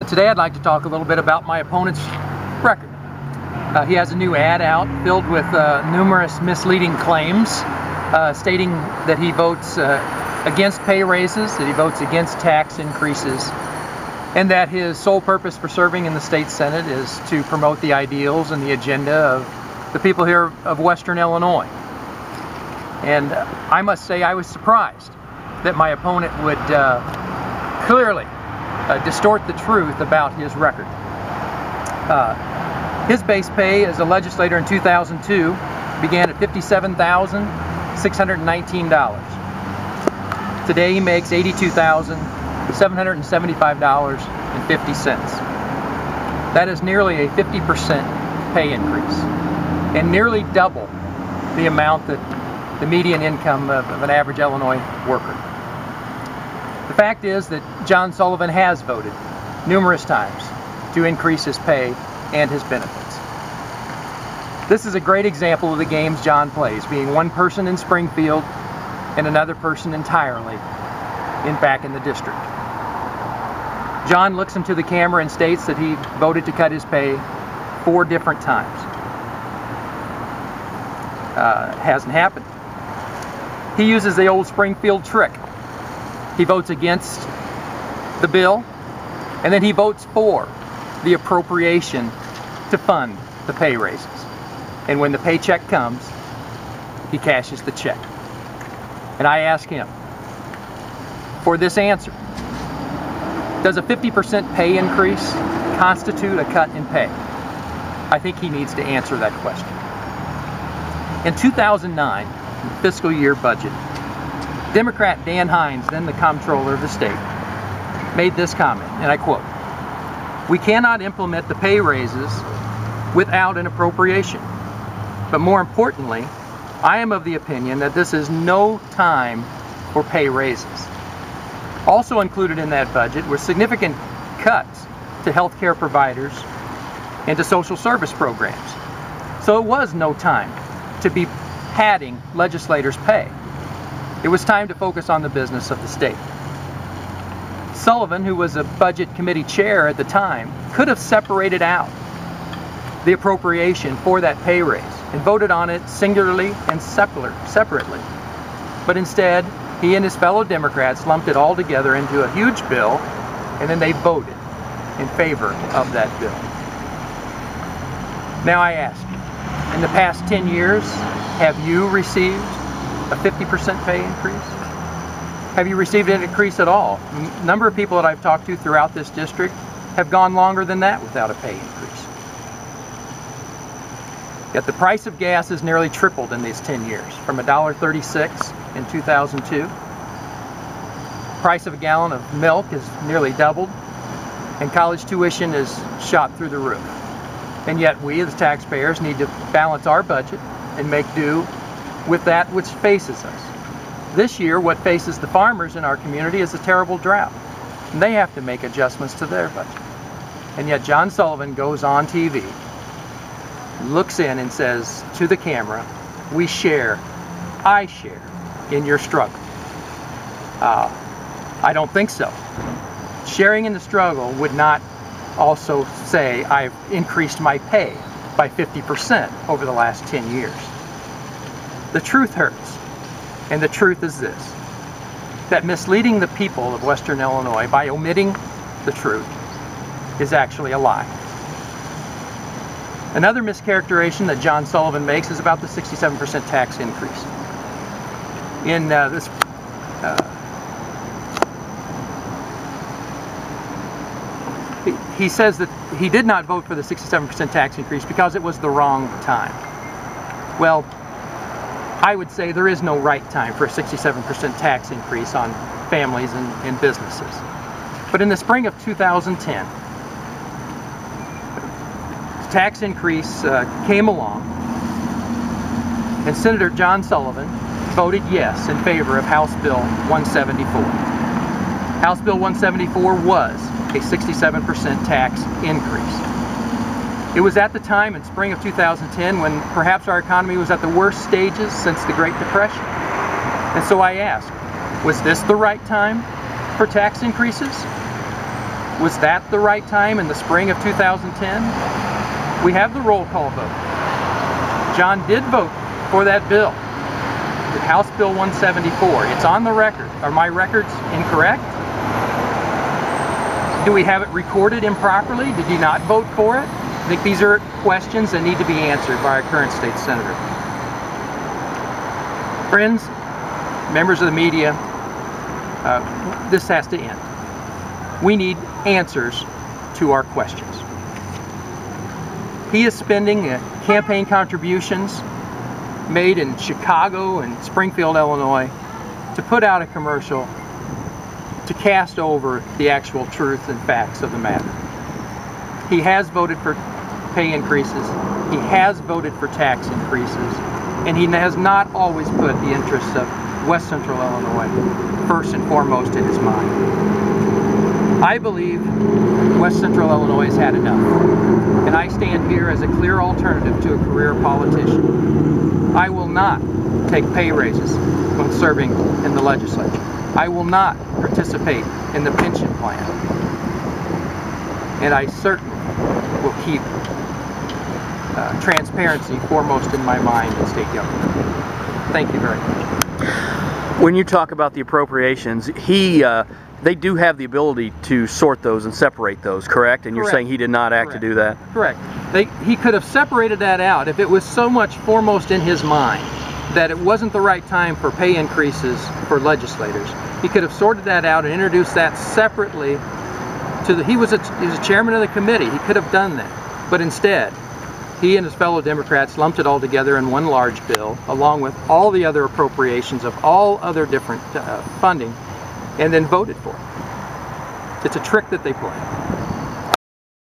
Today I'd like to talk a little bit about my opponent's record. He has a new ad out filled with numerous misleading claims stating that he votes against pay raises, that he votes against tax increases, and that his sole purpose for serving in the state Senate is to promote the ideals and the agenda of the people here of Western Illinois. And I must say I was surprised that my opponent would clearly distort the truth about his record. His base pay as a legislator in 2002 began at $57,619. Today he makes $82,775.50. That is nearly a 50% pay increase, and nearly double the amount that the median income of an average Illinois worker. The fact is that John Sullivan has voted numerous times to increase his pay and his benefits. This is a great example of the games John plays, being one person in Springfield and another person entirely back in the district. John looks into the camera and states that he voted to cut his pay 4 different times. Hasn't happened. He uses the old Springfield trick. He votes against the bill, and then he votes for the appropriation to fund the pay raises. And when the paycheck comes, he cashes the check. And I ask him for this answer: does a 50% pay increase constitute a cut in pay? I think he needs to answer that question. In 2009, the fiscal year budget, Democrat Dan Hines, then the comptroller of the state, made this comment, and I quote, "We cannot implement the pay raises without an appropriation. But more importantly, I am of the opinion that this is no time for pay raises." Also included in that budget were significant cuts to healthcare providers and to social service programs. So it was no time to be padding legislators' pay. It was time to focus on the business of the state. Sullivan, who was a budget committee chair at the time, could have separated out the appropriation for that pay raise and voted on it singularly and separately. But instead, he and his fellow Democrats lumped it all together into a huge bill, and then they voted in favor of that bill. Now I ask you, in the past 10 years, have you received a 50% pay increase? Have you received an increase at all? A number of people that I've talked to throughout this district have gone longer than that without a pay increase. Yet the price of gas has nearly tripled in these 10 years, from $1.36 in 2002. The price of a gallon of milk has nearly doubled, and college tuition is shot through the roof. And yet we, as taxpayers, need to balance our budget and make do with that which faces us. This year, what faces the farmers in our community is a terrible drought, and they have to make adjustments to their budget. And yet John Sullivan goes on TV, looks in and says to the camera, "We share, I share in your struggle." I don't think so. Sharing in the struggle would not also say I've increased my pay by 50% over the last 10 years. The truth hurts, and the truth is this: that misleading the people of Western Illinois by omitting the truth is actually a lie. Another mischaracterization that John Sullivan makes is about the 67% tax increase. In he says that he did not vote for the 67% tax increase because it was the wrong time. Well, I would say there is no right time for a 67% tax increase on families and businesses. But in the spring of 2010, the tax increase came along, and Senator John Sullivan voted yes in favor of House Bill 174. House Bill 174 was a 67% tax increase. It was at the time in spring of 2010 when perhaps our economy was at the worst stages since the Great Depression. And so I ask, was this the right time for tax increases? Was that the right time in the spring of 2010? We have the roll call vote. John did vote for that bill, House Bill 174. It's on the record. Are my records incorrect? Do we have it recorded improperly? Did he not vote for it? I think these are questions that need to be answered by our current state senator. Friends, members of the media, this has to end. We need answers to our questions. He is spending campaign contributions made in Chicago and Springfield, Illinois, to put out a commercial to cast over the actual truth and facts of the matter. He has voted for pay increases, he has voted for tax increases, and he has not always put the interests of West Central Illinois first and foremost in his mind. I believe West Central Illinois has had enough, and I stand here as a clear alternative to a career politician. I will not take pay raises when serving in the legislature. I will not participate in the pension plan, and I certainly will keep transparency foremost in my mind in state government. Thank you very much. When you talk about the appropriations, they do have the ability to sort those and separate those, correct? And you're saying he did not act to do that? Correct. He could have separated that out if it was so much foremost in his mind that it wasn't the right time for pay increases for legislators. He could have sorted that out and introduced that separately to the, he was a chairman of the committee. He could have done that. But instead, he and his fellow Democrats lumped it all together in one large bill, along with all the other appropriations of all other different funding, and then voted for it. It's a trick that they play.